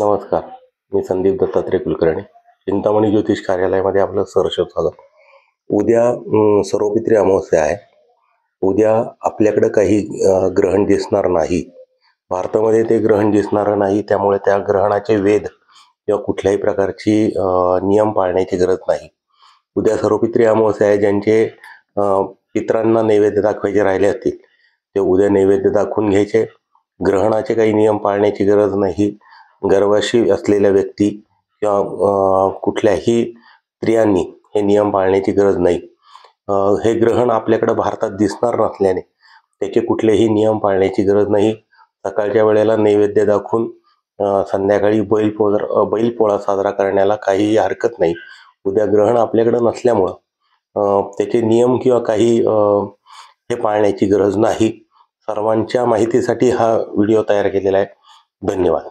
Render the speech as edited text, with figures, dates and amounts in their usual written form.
नमस्कार. मी संदीप दत्तात्रय कुलकर्णी, चिंतामणी ज्योतिष कार्यालयामध्ये आपलं सहर्ष स्वागत. उद्या सर्वपित्री अमावस्या आहे. उद्या आपल्याकडे काही ग्रहण दिसणार नाही. भारतामध्ये ते ग्रहण दिसणार नाही, त्यामुळे त्या ग्रहणाचे वेध किंवा कुठल्याही प्रकारची नियम पाळण्याची गरज नाही. उद्या सर्वपित्री अमावस्या आहे. ज्यांचे पितरांना नैवेद्य दाखवायचे राहिले असतील ते उद्या नैवेद्य दाखवून घ्यायचे. ग्रहणाचे काही नियम पाळण्याची गरज नाही. गर्भाशी असलेल्या व्यक्ती किंवा कुठल्याही स्त्रियांनी हे नियम पाळण्याची गरज नाही. हे ग्रहण आपल्याकडे भारतात दिसणार नसल्याने त्याचे कुठलेही नियम पाळण्याची गरज नाही. सकाळच्या वेळेला नैवेद्य दाखवून संध्याकाळी बैलपोळा साजरा करण्याला काहीही हरकत नाही. उद्या ग्रहण आपल्याकडे नसल्यामुळं त्याचे नियम किंवा काही हे पाळण्याची गरज नाही. सर्वांच्या माहितीसाठी हा व्हिडिओ तयार केलेला आहे. धन्यवाद.